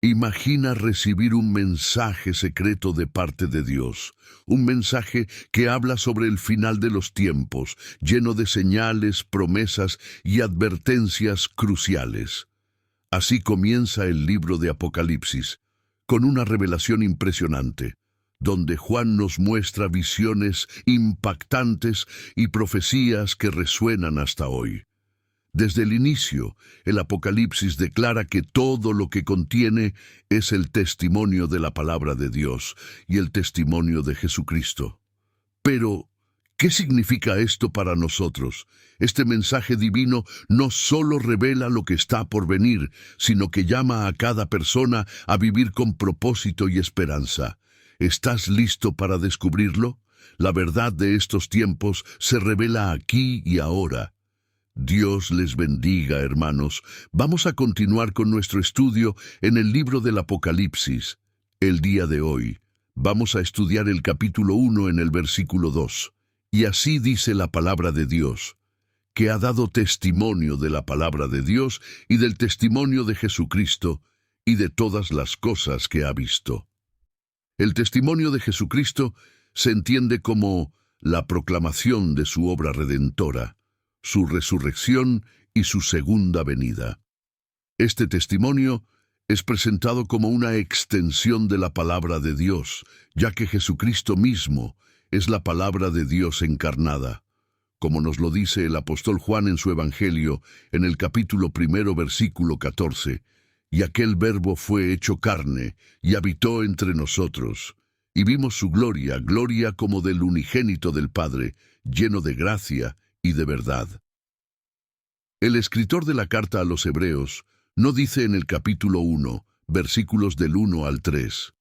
Imagina recibir un mensaje secreto de parte de Dios, un mensaje que habla sobre el final de los tiempos, lleno de señales, promesas y advertencias cruciales. Así comienza el libro de Apocalipsis, con una revelación impresionante, donde Juan nos muestra visiones impactantes y profecías que resuenan hasta hoy. Desde el inicio, el Apocalipsis declara que todo lo que contiene es el testimonio de la palabra de Dios y el testimonio de Jesucristo. Pero, ¿qué significa esto para nosotros? Este mensaje divino no solo revela lo que está por venir, sino que llama a cada persona a vivir con propósito y esperanza. ¿Estás listo para descubrirlo? La verdad de estos tiempos se revela aquí y ahora. Dios les bendiga, hermanos. Vamos a continuar con nuestro estudio en el libro del Apocalipsis. El día de hoy vamos a estudiar el capítulo 1 en el versículo 2. Y así dice la palabra de Dios, que ha dado testimonio de la palabra de Dios y del testimonio de Jesucristo y de todas las cosas que ha visto. El testimonio de Jesucristo se entiende como la proclamación de su obra redentora, su resurrección y su segunda venida. Este testimonio es presentado como una extensión de la palabra de Dios, ya que Jesucristo mismo es la palabra de Dios encarnada, como nos lo dice el apóstol Juan en su Evangelio, en el capítulo 1, versículo 14, «Y aquel Verbo fue hecho carne, y habitó entre nosotros, y vimos su gloria, gloria como del unigénito del Padre, lleno de gracia y de verdad». El escritor de la carta a los Hebreos no dice en el capítulo 1, versículos del 1 al 3,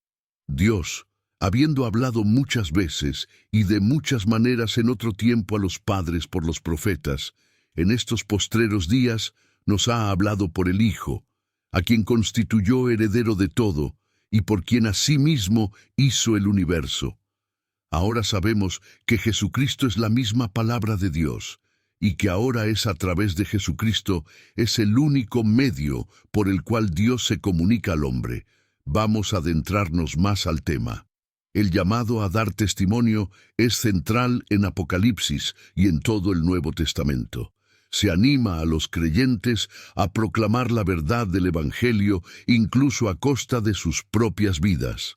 «Dios, habiendo hablado muchas veces y de muchas maneras en otro tiempo a los padres por los profetas, en estos postreros días nos ha hablado por el Hijo, a quien constituyó heredero de todo, y por quien asimismo hizo el universo. Ahora sabemos que Jesucristo es la misma palabra de Dios, y que ahora es a través de Jesucristo, es el único medio por el cual Dios se comunica al hombre. Vamos a adentrarnos más al tema. El llamado a dar testimonio es central en Apocalipsis y en todo el Nuevo Testamento. Se anima a los creyentes a proclamar la verdad del Evangelio incluso a costa de sus propias vidas.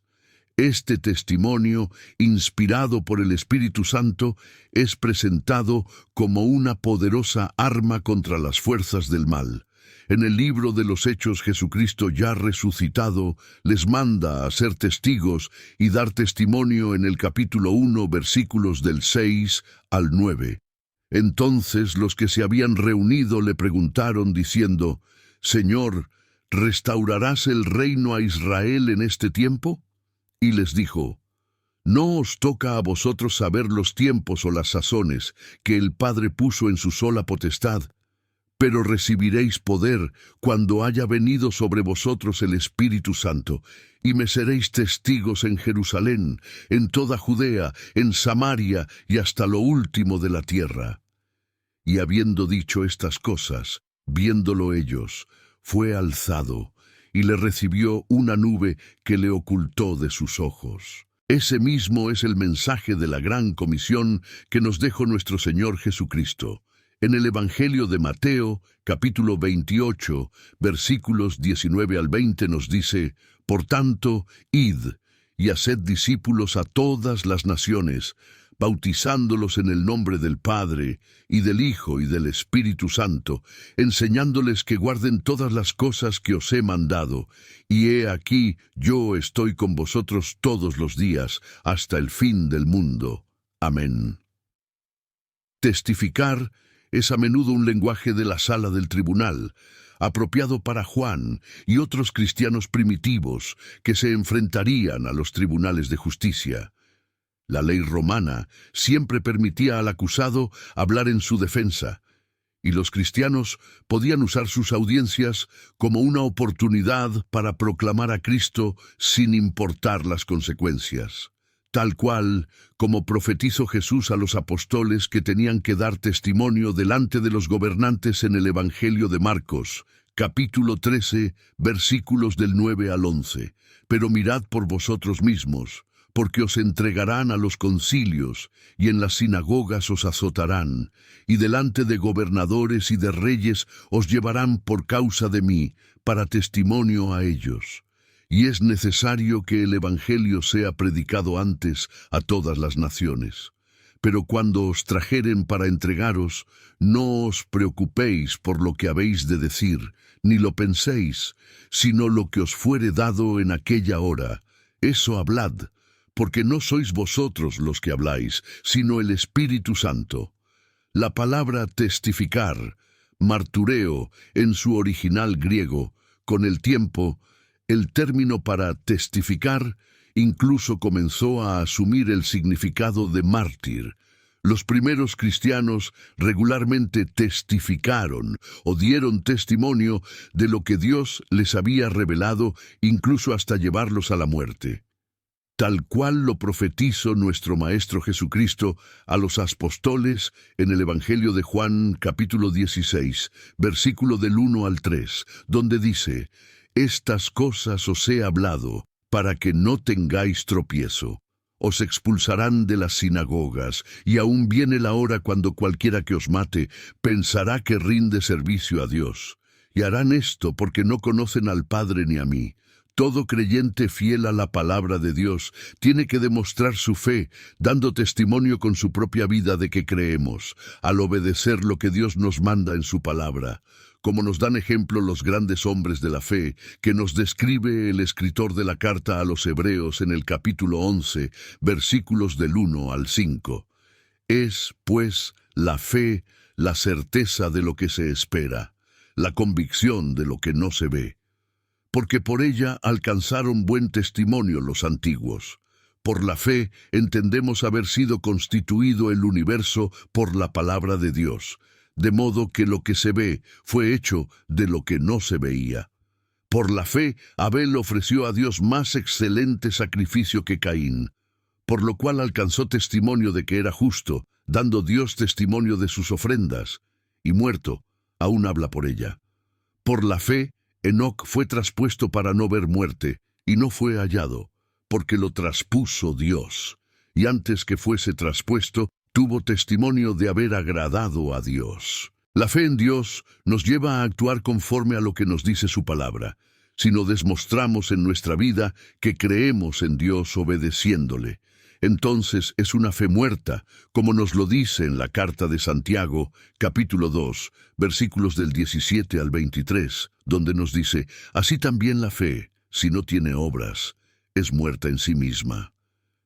Este testimonio, inspirado por el Espíritu Santo, es presentado como una poderosa arma contra las fuerzas del mal. En el libro de los Hechos, Jesucristo ya resucitado les manda a ser testigos y dar testimonio en el capítulo 1, versículos del 6 al 9. Entonces los que se habían reunido le preguntaron diciendo, «Señor, ¿restaurarás el reino a Israel en este tiempo?» Y les dijo, «No os toca a vosotros saber los tiempos o las sazones que el Padre puso en su sola potestad, pero recibiréis poder cuando haya venido sobre vosotros el Espíritu Santo, y me seréis testigos en Jerusalén, en toda Judea, en Samaria y hasta lo último de la tierra». Y habiendo dicho estas cosas, viéndolo ellos, fue alzado, y le recibió una nube que le ocultó de sus ojos. Ese mismo es el mensaje de la gran comisión que nos dejó nuestro Señor Jesucristo. En el Evangelio de Mateo, capítulo 28, versículos 19 al 20 nos dice, «Por tanto, id, y haced discípulos a todas las naciones, bautizándolos en el nombre del Padre, y del Hijo, y del Espíritu Santo, enseñándoles que guarden todas las cosas que os he mandado. Y he aquí, yo estoy con vosotros todos los días, hasta el fin del mundo. Amén». Testificar es a menudo un lenguaje de la sala del tribunal, apropiado para Juan y otros cristianos primitivos que se enfrentarían a los tribunales de justicia. La ley romana siempre permitía al acusado hablar en su defensa, y los cristianos podían usar sus audiencias como una oportunidad para proclamar a Cristo sin importar las consecuencias. Tal cual como profetizó Jesús a los apóstoles que tenían que dar testimonio delante de los gobernantes en el Evangelio de Marcos, capítulo 13, versículos del 9 al 11. Pero mirad por vosotros mismos, porque os entregarán a los concilios, y en las sinagogas os azotarán, y delante de gobernadores y de reyes os llevarán por causa de mí, para testimonio a ellos. Y es necesario que el Evangelio sea predicado antes a todas las naciones. Pero cuando os trajeren para entregaros, no os preocupéis por lo que habéis de decir, ni lo penséis, sino lo que os fuere dado en aquella hora. Eso hablad, porque no sois vosotros los que habláis, sino el Espíritu Santo. La palabra testificar, martureo, en su original griego, con el tiempo, el término para testificar incluso comenzó a asumir el significado de mártir. Los primeros cristianos regularmente testificaron o dieron testimonio de lo que Dios les había revelado, incluso hasta llevarlos a la muerte. Tal cual lo profetizó nuestro Maestro Jesucristo a los apóstoles en el Evangelio de Juan, capítulo 16, versículo del 1 al 3, donde dice: «Estas cosas os he hablado, para que no tengáis tropiezo. Os expulsarán de las sinagogas, y aún viene la hora cuando cualquiera que os mate pensará que rinde servicio a Dios. Y harán esto porque no conocen al Padre ni a mí». Todo creyente fiel a la palabra de Dios tiene que demostrar su fe, dando testimonio con su propia vida de que creemos, al obedecer lo que Dios nos manda en su palabra. Como nos dan ejemplo los grandes hombres de la fe, que nos describe el escritor de la carta a los Hebreos en el capítulo 11, versículos del 1 al 5. Es, pues, la fe, la certeza de lo que se espera, la convicción de lo que no se ve. Porque por ella alcanzaron buen testimonio los antiguos. Por la fe entendemos haber sido constituido el universo por la palabra de Dios, de modo que lo que se ve fue hecho de lo que no se veía. Por la fe Abel ofreció a Dios más excelente sacrificio que Caín, por lo cual alcanzó testimonio de que era justo, dando Dios testimonio de sus ofrendas, y muerto, aún habla por ella. Por la fe Enoc fue traspuesto para no ver muerte, y no fue hallado, porque lo traspuso Dios, y antes que fuese traspuesto, tuvo testimonio de haber agradado a Dios. La fe en Dios nos lleva a actuar conforme a lo que nos dice su palabra, si no demostramos en nuestra vida que creemos en Dios obedeciéndole. Entonces es una fe muerta, como nos lo dice en la carta de Santiago, capítulo 2, versículos del 17 al 23, donde nos dice: «Así también la fe, si no tiene obras, es muerta en sí misma».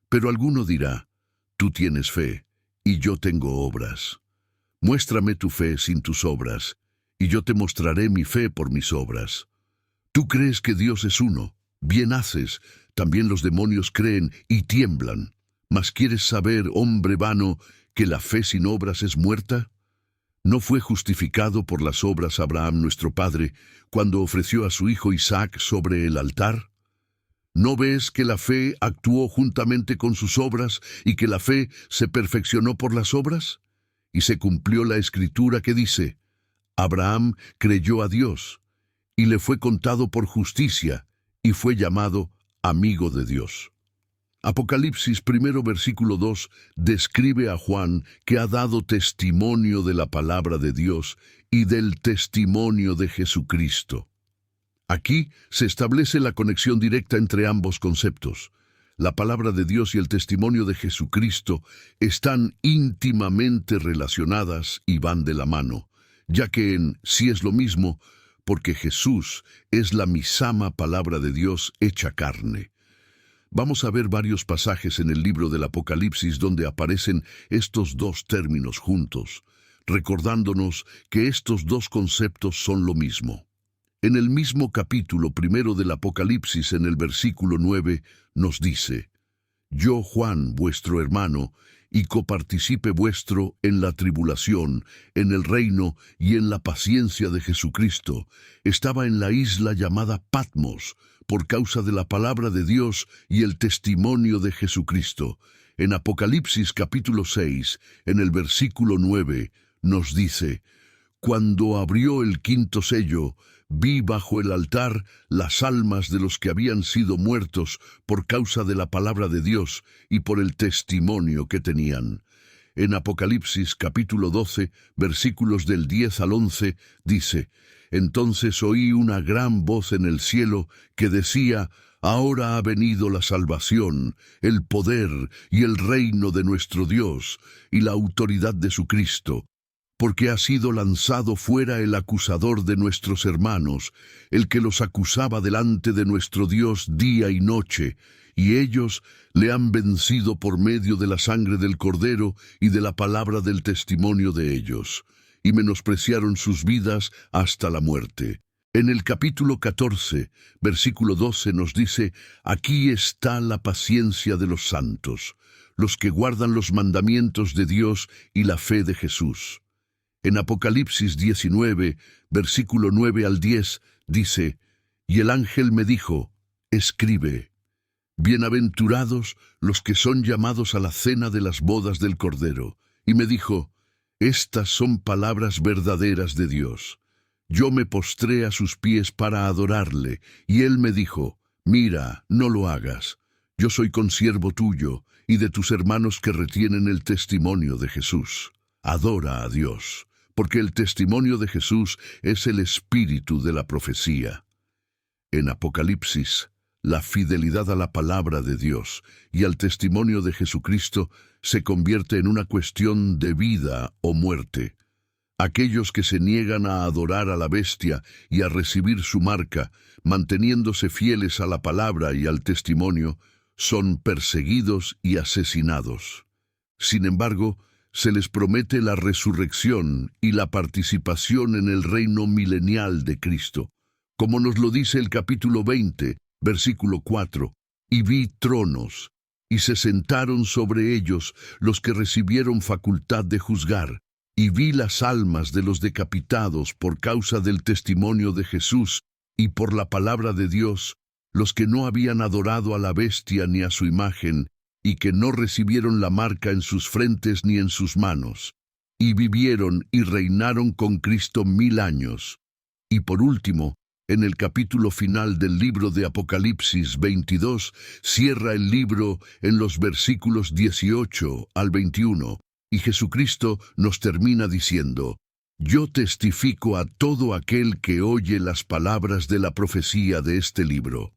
Pero alguno dirá: «Tú tienes fe, y yo tengo obras. Muéstrame tu fe sin tus obras, y yo te mostraré mi fe por mis obras». Tú crees que Dios es uno, bien haces, también los demonios creen y tiemblan. ¿Mas quieres saber, hombre vano, que la fe sin obras es muerta? ¿No fue justificado por las obras Abraham nuestro padre cuando ofreció a su hijo Isaac sobre el altar? ¿No ves que la fe actuó juntamente con sus obras y que la fe se perfeccionó por las obras? Y se cumplió la escritura que dice: «Abraham creyó a Dios, y le fue contado por justicia, y fue llamado amigo de Dios». Apocalipsis 1, versículo 2 describe a Juan, que ha dado testimonio de la palabra de Dios y del testimonio de Jesucristo. Aquí se establece la conexión directa entre ambos conceptos. La palabra de Dios y el testimonio de Jesucristo están íntimamente relacionadas y van de la mano, ya que en sí es lo mismo, porque Jesús es la misma palabra de Dios hecha carne. Vamos a ver varios pasajes en el libro del Apocalipsis donde aparecen estos dos términos juntos, recordándonos que estos dos conceptos son lo mismo. En el mismo capítulo 1 del Apocalipsis, en el versículo 9, nos dice: «Yo, Juan, vuestro hermano, y copartícipe vuestro en la tribulación, en el reino y en la paciencia de Jesucristo, estaba en la isla llamada Patmos, por causa de la palabra de Dios y el testimonio de Jesucristo». En Apocalipsis capítulo 6, en el versículo 9, nos dice: «Cuando abrió el quinto sello, vi bajo el altar las almas de los que habían sido muertos por causa de la palabra de Dios y por el testimonio que tenían. En Apocalipsis capítulo 12, versículos del 10 al 11, dice: Entonces oí una gran voz en el cielo que decía: Ahora ha venido la salvación, el poder y el reino de nuestro Dios y la autoridad de su Cristo, porque ha sido lanzado fuera el acusador de nuestros hermanos, el que los acusaba delante de nuestro Dios día y noche, y ellos le han vencido por medio de la sangre del Cordero y de la palabra del testimonio de ellos, y menospreciaron sus vidas hasta la muerte. En el capítulo 14, versículo 12 nos dice: Aquí está la paciencia de los santos, los que guardan los mandamientos de Dios y la fe de Jesús. En Apocalipsis 19, versículo 9 al 10, dice: Y el ángel me dijo: Escribe, bienaventurados los que son llamados a la cena de las bodas del Cordero. Y me dijo: Estas son palabras verdaderas de Dios. Yo me postré a sus pies para adorarle, y él me dijo: Mira, no lo hagas. Yo soy consiervo tuyo y de tus hermanos que retienen el testimonio de Jesús. Adora a Dios, porque el testimonio de Jesús es el espíritu de la profecía. En Apocalipsis, la fidelidad a la palabra de Dios y al testimonio de Jesucristo se convierte en una cuestión de vida o muerte. Aquellos que se niegan a adorar a la bestia y a recibir su marca, manteniéndose fieles a la palabra y al testimonio, son perseguidos y asesinados. Sin embargo, se les promete la resurrección y la participación en el reino milenial de Cristo, como nos lo dice el capítulo 20, versículo 4, y vi tronos, y se sentaron sobre ellos los que recibieron facultad de juzgar, y vi las almas de los decapitados por causa del testimonio de Jesús y por la palabra de Dios, los que no habían adorado a la bestia ni a su imagen, y que no recibieron la marca en sus frentes ni en sus manos, y vivieron y reinaron con Cristo 1000 años. Y por último, en el capítulo final del libro de Apocalipsis 22, cierra el libro en los versículos 18 al 21, y Jesucristo nos termina diciendo: Yo testifico a todo aquel que oye las palabras de la profecía de este libro.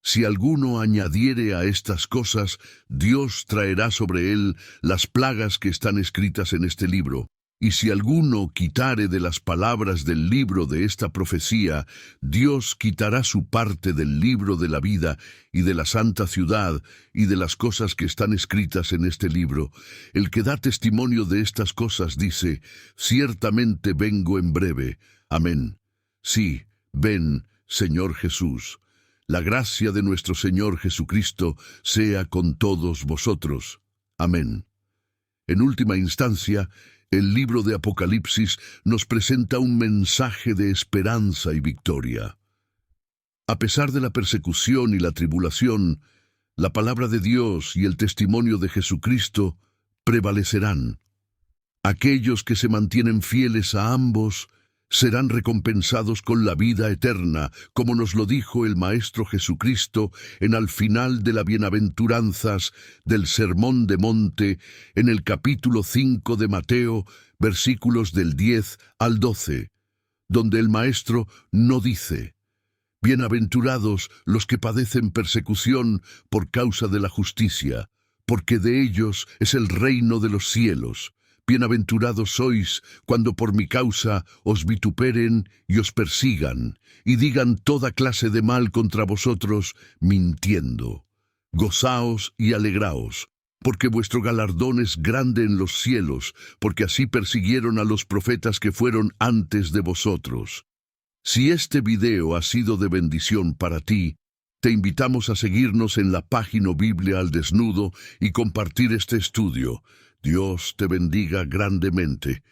Si alguno añadiere a estas cosas, Dios traerá sobre él las plagas que están escritas en este libro. Y si alguno quitare de las palabras del libro de esta profecía, Dios quitará su parte del libro de la vida y de la santa ciudad y de las cosas que están escritas en este libro. El que da testimonio de estas cosas dice: Ciertamente vengo en breve. Amén. Sí, ven, Señor Jesús. La gracia de nuestro Señor Jesucristo sea con todos vosotros. Amén. En última instancia, el libro de Apocalipsis nos presenta un mensaje de esperanza y victoria. A pesar de la persecución y la tribulación, la palabra de Dios y el testimonio de Jesucristo prevalecerán. Aquellos que se mantienen fieles a ambos serán recompensados con la vida eterna, como nos lo dijo el Maestro Jesucristo en al final de las bienaventuranzas del Sermón de Monte, en el capítulo 5 de Mateo, versículos del 10 al 12, donde el Maestro no dice: Bienaventurados los que padecen persecución por causa de la justicia, porque de ellos es el reino de los cielos. Bienaventurados sois cuando por mi causa os vituperen y os persigan, y digan toda clase de mal contra vosotros, mintiendo. Gozaos y alegraos, porque vuestro galardón es grande en los cielos, porque así persiguieron a los profetas que fueron antes de vosotros. Si este video ha sido de bendición para ti, te invitamos a seguirnos en la página Biblia al Desnudo y compartir este estudio. Dios te bendiga grandemente.